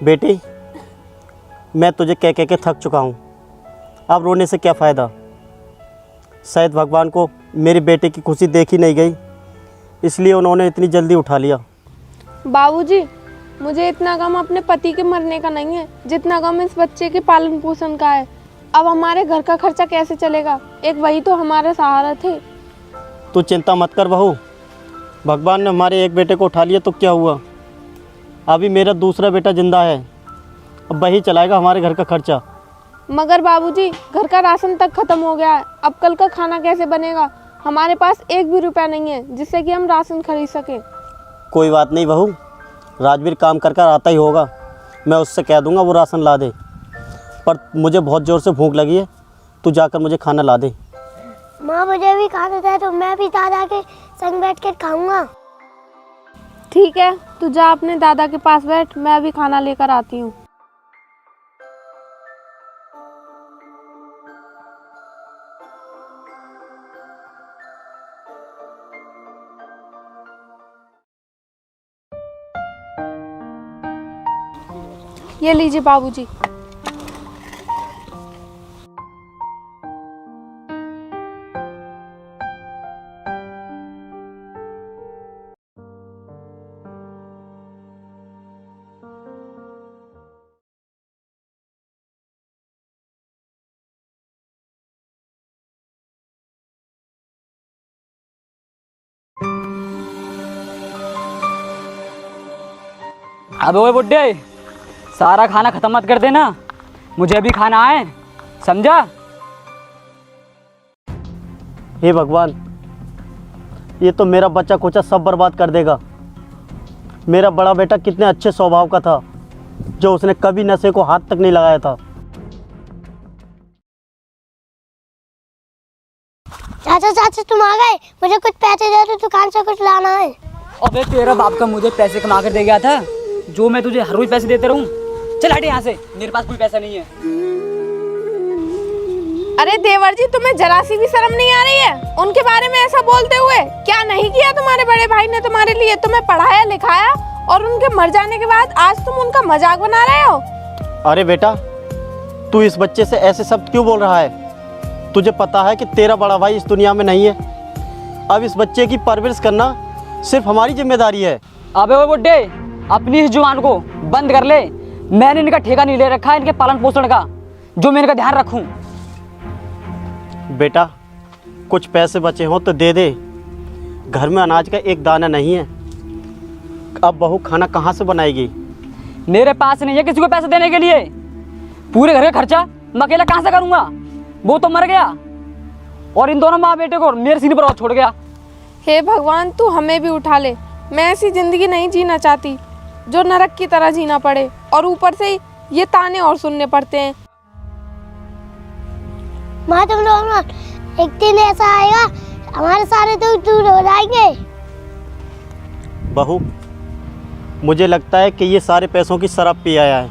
बेटी, मैं तुझे कह कह के थक चुका हूँ। अब रोने से क्या फ़ायदा। शायद भगवान को मेरे बेटे की खुशी देखी नहीं गई, इसलिए उन्होंने इतनी जल्दी उठा लिया। बाबूजी, मुझे इतना गम अपने पति के मरने का नहीं है जितना गम इस बच्चे के पालन पोषण का है। अब हमारे घर का खर्चा कैसे चलेगा? एक वही तो हमारे सहारा थे। तू चिंता मत कर बहू, भगवान ने हमारे एक बेटे को उठा लिया तो क्या हुआ। अभी मेरा दूसरा बेटा जिंदा है, अब वही चलाएगा हमारे घर का खर्चा। मगर बाबूजी, घर का राशन तक खत्म हो गया है, अब कल का खाना कैसे बनेगा? हमारे पास एक भी रुपया नहीं है जिससे कि हम राशन खरीद सकें। कोई बात नहीं बहू, राजवीर काम कर कर आता ही होगा, मैं उससे कह दूंगा वो राशन ला दे। पर मुझे बहुत ज़ोर से भूख लगी है, तू जाकर मुझे खाना ला दे। माँ मुझे भी खाना था तो मैं भी दादा के संग बैठ कर खाऊंगा। ठीक है, तू जा अपने दादा के पास बैठ, मैं अभी खाना लेकर आती हूँ। ये लीजिए बाबूजी। अब ओए बुड्ढे, सारा खाना खत्म मत कर देना, मुझे अभी खाना है, समझा? हे भगवान, ये तो मेरा बच्चा कुचा सब बर्बाद कर देगा। मेरा बड़ा बेटा कितने अच्छे स्वभाव का था, जो उसने कभी नशे को हाथ तक नहीं लगाया था। चाचा चाचा तुम आ गए, मुझे कुछ पैसे दे दो, दुकान से कुछ लाना है। अबे तेरा बाप का मुझे पैसे कमा कर दे गया था, जो मैं तुझे हर रोज पैसे देते रहूं? चल हट यहाँ से, मेरे पास कोई पैसा नहीं है। अरे देवर जी, तुम्हें जरा सी भी शर्म नहीं आ रही है उनके बारे में ऐसा बोलते हुए? क्या नहीं किया तुम्हारे बड़े भाई ने तुम्हारे लिए? तुम्हें पढ़ाया लिखाया और उनके मर जाने के बाद आज तुम उनका मजाक बना रहे हो। अरे बेटा, तू इस बच्चे से ऐसे शब्द क्यों बोल रहा है? तुझे पता है कि तेरा बड़ा भाई इस दुनिया में नहीं है। अब इस बच्चे की परवरिश करना सिर्फ हमारी जिम्मेदारी है। अबे वो बुड्ढे, अपनी इस जुबान को बंद कर ले। मैंने इनका ठेका नहीं ले रखा है इनके पालन पोषण का, जो मैं इनका ध्यान रखूं। बेटा, कुछ पैसे बचे हो तो दे दे, घर में अनाज का एक दाना नहीं है। अब बहू खाना कहाँ से बनाएगी? मेरे पास नहीं है किसी को पैसे देने के लिए। पूरे घर का खर्चा मैं अकेला कहाँ से करूंगा? वो तो मर गया और इन दोनों माँ बेटे को मेरे सीने पर छोड़ गया। हे भगवान, तू हमें भी उठा ले। मैं ऐसी जिंदगी नहीं जीना चाहती जो नरक की तरह जीना पड़े, और ऊपर से ये ताने और सुनने पड़ते हैं। माँ तुम लोग एक दिन ऐसा आएगा, हमारे सारे दुख दूर हो जाएंगे। बहू, मुझे लगता है कि ये सारे पैसों की शराब पी आया है।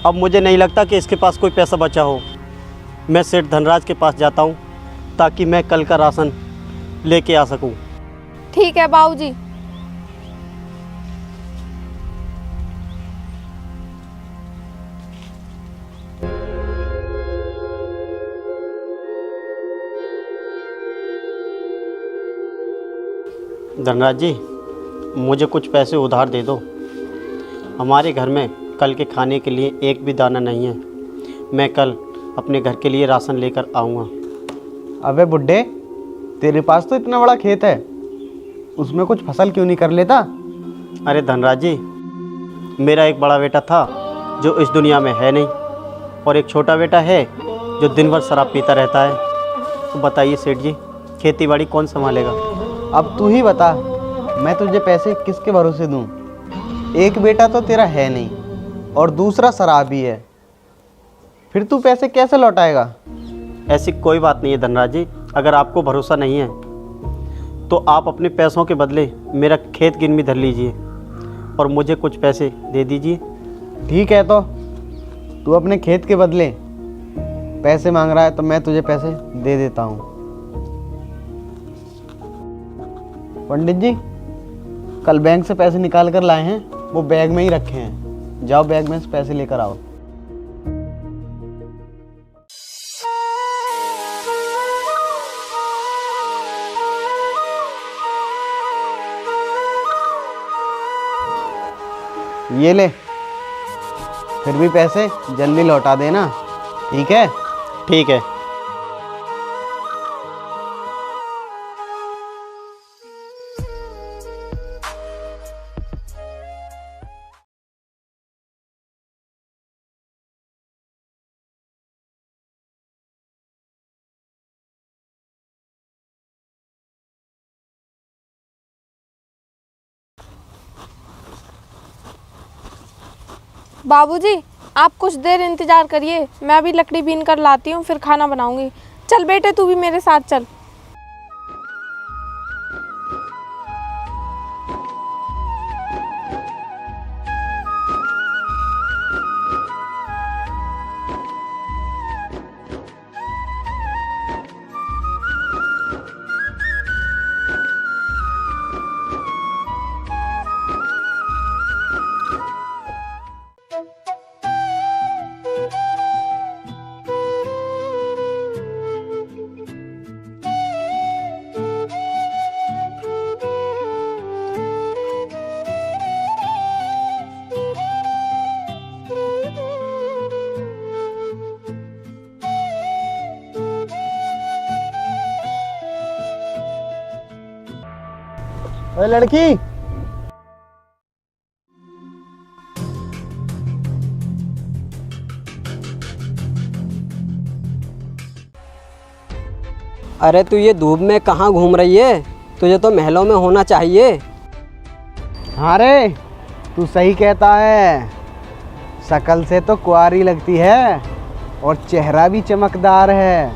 अब मुझे नहीं लगता कि इसके पास कोई पैसा बचा हो। मैं सेठ धनराज के पास जाता हूँ ताकि मैं कल का राशन लेके आ सकूँ। ठीक है बाबूजी। धनराज जी, मुझे कुछ पैसे उधार दे दो। हमारे घर में कल के खाने के लिए एक भी दाना नहीं है। मैं कल अपने घर के लिए राशन लेकर आऊँगा। अबे बुड्ढे, तेरे पास तो इतना बड़ा खेत है, उसमें कुछ फसल क्यों नहीं कर लेता? अरे धनराज जी, मेरा एक बड़ा बेटा था जो इस दुनिया में है नहीं, और एक छोटा बेटा है जो दिन भर शराब पीता रहता है। तो बताइए सेठ जी, खेती बाड़ी कौन संभालेगा? अब तू ही बता, मैं तुझे पैसे किसके भरोसे दूं? एक बेटा तो तेरा है नहीं और दूसरा शराबी है, फिर तू पैसे कैसे लौटाएगा? ऐसी कोई बात नहीं है धनराज जी। अगर आपको भरोसा नहीं है तो आप अपने पैसों के बदले मेरा खेत गिरवी धर लीजिए और मुझे कुछ पैसे दे दीजिए। ठीक है, तो तू अपने खेत के बदले पैसे मांग रहा है तो मैं तुझे पैसे दे देता हूँ। पंडित जी, कल बैंक से पैसे निकाल कर लाए हैं, वो बैग में ही रखे हैं। जाओ बैग में से पैसे लेकर आओ। ये ले, फिर भी पैसे जल्दी लौटा देना, ठीक है? ठीक है। बाबूजी, आप कुछ देर इंतजार करिए, मैं अभी लकड़ी बीन कर लाती हूँ, फिर खाना बनाऊंगी। चल बेटे, तू भी मेरे साथ चल। अरे लड़की, अरे तू ये धूप में कहाँ घूम रही है? तुझे तो महलों में होना चाहिए। हाँ रे, तू सही कहता है। शकल से तो कुंवारी लगती है और चेहरा भी चमकदार है।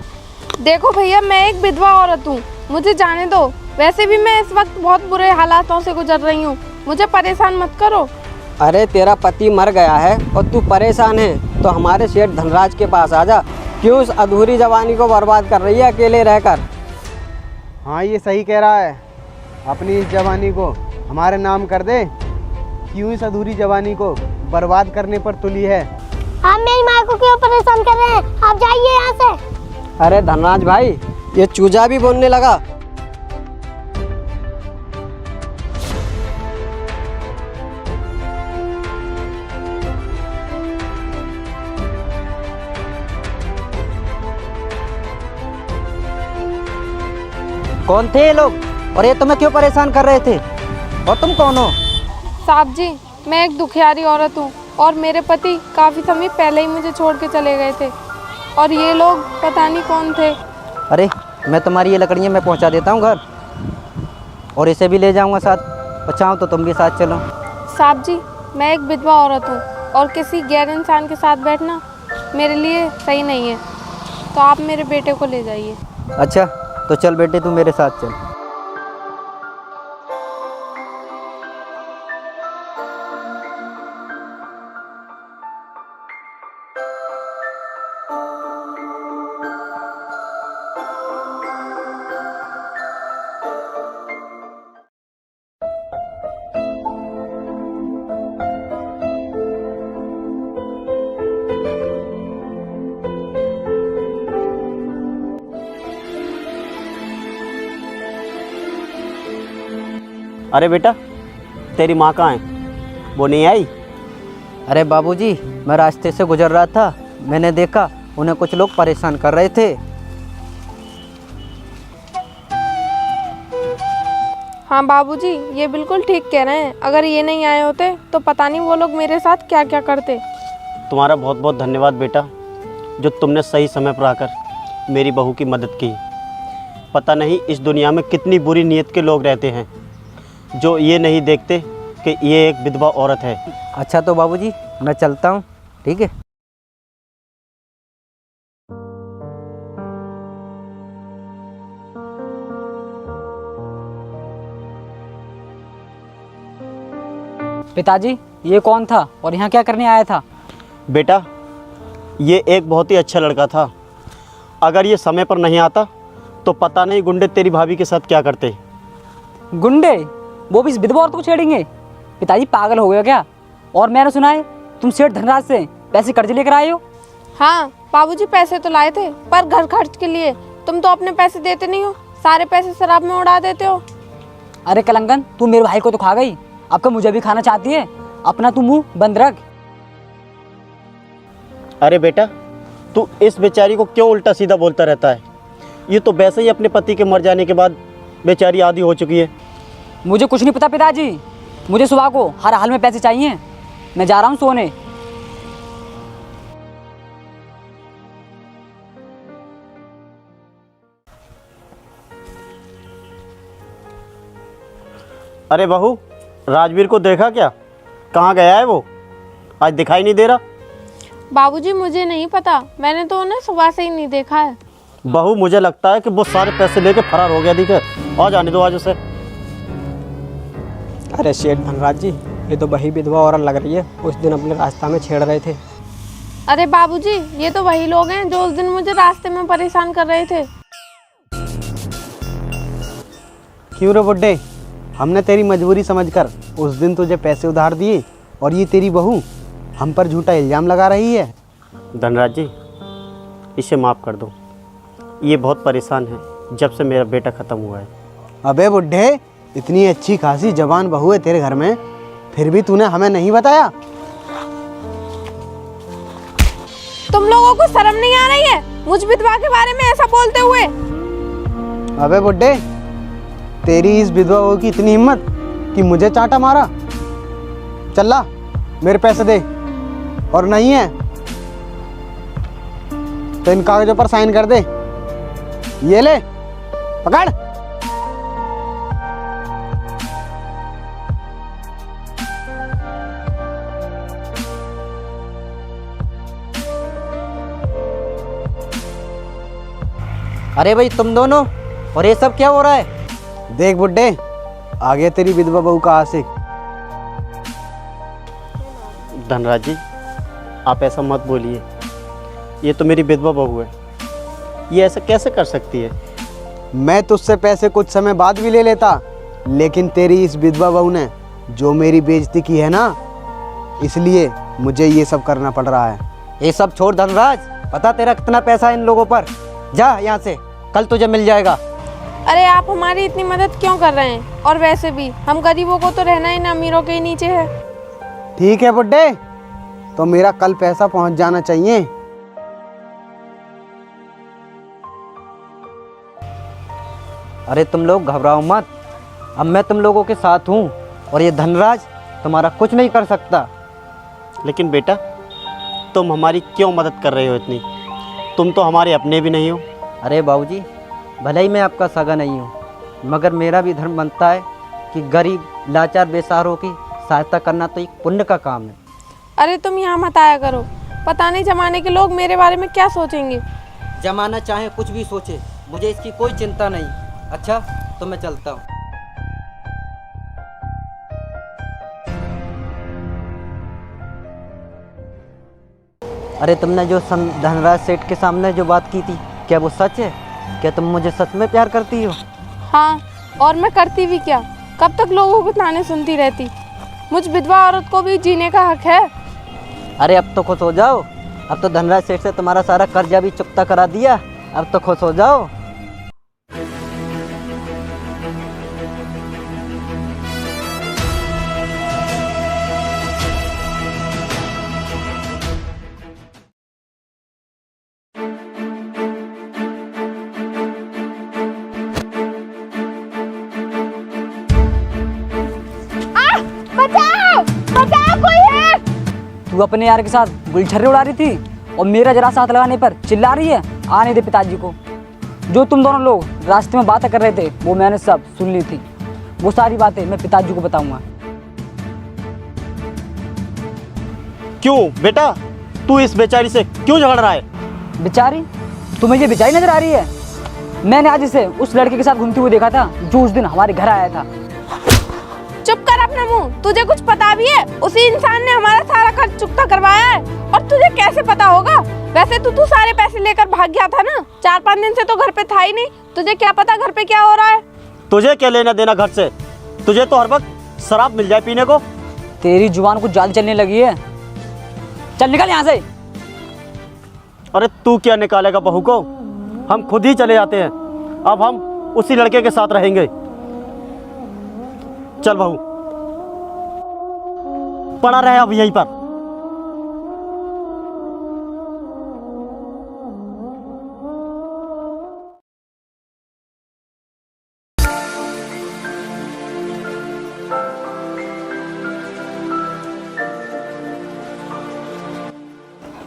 देखो भैया, मैं एक विधवा औरत हूँ, मुझे जाने दो। वैसे भी मैं इस वक्त बहुत बुरे हालातों से गुजर रही हूँ, मुझे परेशान मत करो। अरे तेरा पति मर गया है और तू परेशान है, तो हमारे सेठ धनराज के पास आ जा। क्यों उस अधूरी जवानी को बर्बाद कर रही है अकेले रहकर? हाँ, ये सही कह रहा है। अपनी इस जवानी को हमारे नाम कर दे। क्यों इस अधूरी जवानी को बर्बाद करने पर तुली है? आप मेरी माँ को क्यों परेशान कर रहे हैं? आप जाइए यहाँ से। अरे धनराज भाई, ये चूजा भी बोलने लगा। कौन थे ये लोग और ये तुम्हें क्यों परेशान कर रहे थे? और तुम कौन हो? साहब जी, मैं एक दुखियारी औरत हूँ और मेरे पति काफ़ी समय पहले ही मुझे छोड़ के चले गए थे, और ये लोग पता नहीं कौन थे। अरे मैं तुम्हारी ये लकड़ियाँ मैं पहुँचा देता हूँ घर, और इसे भी ले जाऊँगा साथ, और चाहो तो तुम भी साथ चलो। साहब जी, मैं एक विधवा औरत हूँ और किसी गैर इंसान के साथ बैठना मेरे लिए सही नहीं है, तो आप मेरे बेटे को ले जाइए। अच्छा तो चल बेटे, तू मेरे साथ चल। अरे बेटा, तेरी माँ कहाँ है? वो नहीं आई? अरे बाबूजी, मैं रास्ते से गुजर रहा था, मैंने देखा उन्हें कुछ लोग परेशान कर रहे थे। हाँ बाबूजी, ये बिल्कुल ठीक कह रहे हैं। अगर ये नहीं आए होते तो पता नहीं वो लोग मेरे साथ क्या क्या करते। तुम्हारा बहुत बहुत धन्यवाद बेटा, जो तुमने सही समय पर आकर मेरी बहू की मदद की। पता नहीं इस दुनिया में कितनी बुरी नीयत के लोग रहते हैं, जो ये नहीं देखते कि ये एक विधवा औरत है। अच्छा तो बाबूजी, मैं चलता हूँ, ठीक है? पिताजी, ये कौन था और यहाँ क्या करने आया था? बेटा, ये एक बहुत ही अच्छा लड़का था। अगर ये समय पर नहीं आता तो पता नहीं गुंडे तेरी भाभी के साथ क्या करते। गुंडे? वो भी इस विधवा औरत को छेड़ेंगे? पिताजी पागल हो गया क्या? और मैंने सुना है तुम सेठ धनराज से पैसे कर्ज लेकर आए हो? हाँ बाबूजी पैसे तो लाए थे, पर घर खर्च के लिए। तुम तो अपने पैसे देते नहीं हो, सारे पैसे शराब में उड़ा देते हो। अरे कलंगन, तू मेरे भाई को तो खा गई, अब क्या मुझे भी खाना चाहती है? अपना तू मुंह बंद रख। अरे बेटा, तू इस बेचारी को क्यों उल्टा सीधा बोलता रहता है? ये तो वैसे ही अपने पति के मर जाने के बाद बेचारी आधी हो चुकी है। मुझे कुछ नहीं पता पिताजी, मुझे सुबह को हर हाल में पैसे चाहिए। मैं जा रहा हूँ सोने। अरे बहू, राजवीर को देखा क्या? कहाँ गया है वो? आज दिखाई नहीं दे रहा। बाबूजी मुझे नहीं पता, मैंने तो उन्हें सुबह से ही नहीं देखा है। बहू, मुझे लगता है कि वो सारे पैसे लेके फरार हो गया। दिखे और जाने दो आज उसे। अरे सेठ धनराज जी, ये तो वही विधवा औरत लग रही है, उस दिन अपने रास्ता में छेड़ रहे थे। अरे बाबूजी, ये तो वही लोग हैं जो उस दिन मुझे रास्ते में परेशान कर रहे थे। क्यों रे बुड्ढे, हमने तेरी मजबूरी समझकर उस दिन तुझे पैसे उधार दिए और ये तेरी बहू हम पर झूठा इल्ज़ाम लगा रही है। धनराज जी, इसे माफ़ कर दो। ये बहुत परेशान है जब से मेरा बेटा ख़त्म हुआ है। अबे बुड्ढे, इतनी अच्छी खासी जवान बहू है तेरे घर में, फिर भी तूने हमें नहीं बताया। तुम लोगों को शर्म नहीं आ रही है मुझ विधवा के बारे में ऐसा बोलते हुए? अबे बुड्ढे, तेरी इस विधवा बहू की इतनी हिम्मत कि मुझे चांटा मारा। चल ला, मेरे पैसे दे, और नहीं है तो इन कागजों पर साइन कर दे। ये ले, पकड़। अरे भाई तुम दोनों, और ये सब क्या हो रहा है? देख बुड्ढे, आ गया तेरी विधवा बहू का आशिक। धनराज जी, आप ऐसा मत बोलिए। ये तो मेरी विधवा बहू है, ये ऐसा कैसे कर सकती है? मैं तुझसे पैसे कुछ समय बाद भी ले लेता, लेकिन तेरी इस विधवा बहू ने जो मेरी बेइज्जती की है ना, इसलिए मुझे ये सब करना पड़ रहा है। ये सब छोड़ धनराज, पता तेरा कितना पैसा है इन लोगों पर? जा यहाँ से, कल तुझे मिल जाएगा। अरे आप हमारी इतनी मदद क्यों कर रहे हैं? और वैसे भी हम गरीबों को तो रहना ही ना अमीरों के ही नीचे है। ठीक है बुड्ढे, तो मेरा कल पैसा पहुंच जाना चाहिए। अरे तुम लोग घबराओ मत, अब मैं तुम लोगों के साथ हूँ, और ये धनराज तुम्हारा कुछ नहीं कर सकता। लेकिन बेटा, तुम हमारी क्यों मदद कर रहे हो इतनी? तुम तो हमारे अपने भी नहीं हो। अरे बाबूजी, भले ही मैं आपका सगा नहीं हूँ, मगर मेरा भी धर्म बनता है कि गरीब लाचार बेसहारों की सहायता करना तो एक पुण्य का काम है। अरे तुम यहाँ मत आया करो, पता नहीं जमाने के लोग मेरे बारे में क्या सोचेंगे। जमाना चाहे कुछ भी सोचे, मुझे इसकी कोई चिंता नहीं। अच्छा, तो मैं चलता हूँ। अरे तुमने जो धनराज सेठ के सामने जो बात की थी, क्या वो सच है? क्या तुम मुझे सच में प्यार करती हो? हाँ, और मैं करती भी क्या, कब तक लोगों के ताने सुनती रहती? मुझ विधवा औरत को भी जीने का हक है। अरे अब तो खुश हो जाओ, अब तो धनराज सेठ से तुम्हारा सारा कर्जा भी चुकता करा दिया, अब तो खुश हो जाओ। बचाओ, बचाओ, कोई है? तू अपने यार के साथ गुलछर्रे उड़ा रही थी और मेरा जरा साथ लगाने पर चिल्ला रही है। आने दे पिताजी को। जो तुम दोनों लोग रास्ते में बातें कर रहे थे वो मैंने सब सुन ली थी। वो सारी बातें मैं पिताजी को बताऊंगा। क्यों बेटा, तू इस बेचारी से क्यों झगड़ रहा है? बेचारी? तुम्हें ये बेचारी नजर आ रही है? मैंने आज इसे उस लड़के के साथ घूमते हुए देखा था जो उस दिन हमारे घर आया था। चुप कर अपना मुंह, तुझे कुछ पता भी है? उसी इंसान ने हमारा सारा खर्च चुकता करवाया है, और तुझे कैसे पता होगा? वैसे तू सारे पैसे लेकर भाग गया था ना, 4-5 दिन से तो घर पे था ही नहीं, तुझे क्या पता घर पे क्या हो रहा है? तुझे क्या लेना देना घर से? तुझे तो हर वक्त शराब मिल जाए पीने को। तेरी जुबान कुछ ज्यादा चलने लगी है। चल निकल यहाँ से। अरे तू क्या निकालेगा बहू को, हम खुद ही चले जाते हैं। अब हम उसी लड़के के साथ रहेंगे। चल बहू, पड़ा रहे अब यहीं पर।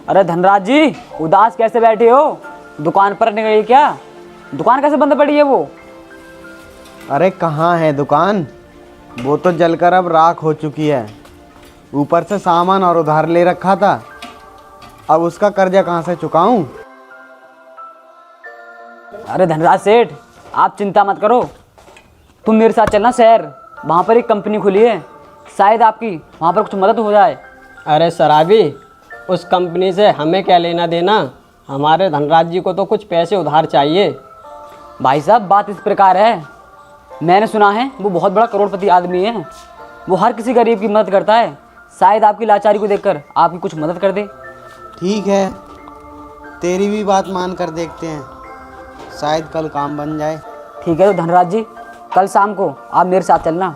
अरे धनराज जी, उदास कैसे बैठे हो? दुकान पर नहीं गई क्या? दुकान कैसे बंद पड़ी है वो? अरे कहाँ है दुकान, वो तो जलकर अब राख हो चुकी है। ऊपर से सामान और उधार ले रखा था, अब उसका कर्जा कहाँ से चुकाऊं? अरे धनराज सेठ, आप चिंता मत करो, तुम मेरे साथ चलना शहर, वहाँ पर एक कंपनी खुली है, शायद आपकी वहाँ पर कुछ मदद हो जाए। अरे शराबी, उस कंपनी से हमें क्या लेना देना? हमारे धनराज जी को तो कुछ पैसे उधार चाहिए। भाई साहब, बात इस प्रकार है, मैंने सुना है वो बहुत बड़ा करोड़पति आदमी है, वो हर किसी गरीब की मदद करता है, शायद आपकी लाचारी को देखकर आपकी कुछ मदद कर दे। ठीक है, तेरी भी बात मान कर देखते हैं, शायद कल काम बन जाए। ठीक है तो धनराज जी, कल शाम को आप मेरे साथ चलना।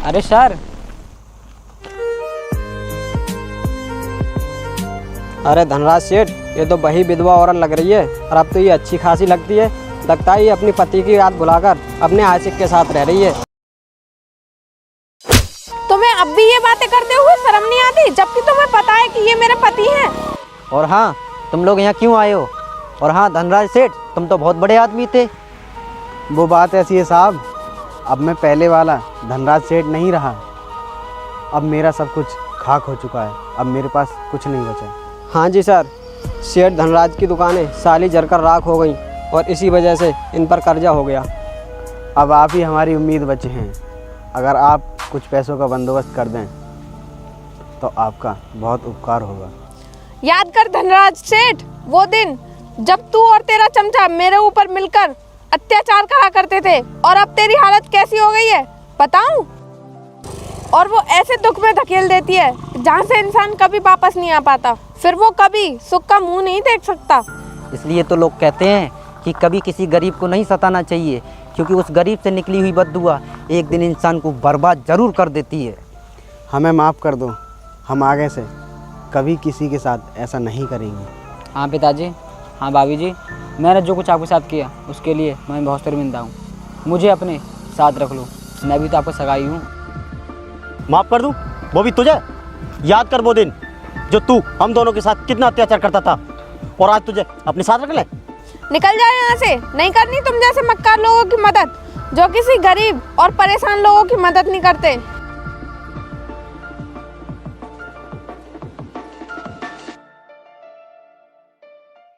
अरे सर, अरे धनराज सेठ, ये तो वही विधवा औरत लग रही है, और अब तो ये अच्छी खासी लगती है। लगता है ये अपनी पति की याद भुलाकर अपने आशिक के साथ रह रही है। तुम्हें अब भी ये बातें करते हुए शर्म नहीं आती, जबकि तुम्हें पता है कि ये मेरे पति हैं। और हाँ, तुम लोग यहाँ क्यों आए हो? और हाँ धनराज सेठ, तुम तो बहुत बड़े आदमी थे। वो बात ऐसी है साहब, अब मैं पहले वाला धनराज सेठ नहीं रहा। अब मेरा सब कुछ खाक हो चुका है, अब मेरे पास कुछ नहीं बचा। हाँ जी सर, सेठ धनराज की दुकानें साली जलकर राख हो गई, और इसी वजह से इन पर कर्जा हो गया। अब आप ही हमारी उम्मीद बचे हैं, अगर आप कुछ पैसों का बंदोबस्त कर दें तो आपका बहुत उपकार होगा। याद कर धनराज सेठ, वो दिन जब तू और तेरा चमचा मेरे ऊपर मिलकर अत्याचार करा करते थे, और अब तेरी हालत कैसी हो गई है बताऊं? और वो ऐसे दुख में धकेल देती है जहाँ से इंसान कभी वापस नहीं आ पाता, फिर वो कभी सुख का मुंह नहीं देख सकता। इसलिए तो लोग कहते हैं कि कभी किसी गरीब को नहीं सताना चाहिए, क्योंकि उस गरीब से निकली हुई बद्दुआ एक दिन इंसान को बर्बाद जरूर कर देती है। हमें माफ़ कर दो, हम आगे से कभी किसी के साथ ऐसा नहीं करेंगे। हाँ पिताजी, हाँ भाभी जी, मैंने जो कुछ आपके साथ किया उसके लिए मैं बहुत शर्मिंदा हूँ, मुझे अपने साथ रख लो, मैं भी तो आपका सगाई हूँ। माफ़ कर दूं, वो भी तुझे? याद कर वो दिन जो तू हम दोनों के साथ कितना अत्याचार करता था, और आज तुझे अपने साथ रख ले। निकल जाए यहाँ से, नहीं करनी तुम जैसे मक्कार लोगों की मदद, जो किसी गरीब और परेशान लोगों की मदद नहीं करते।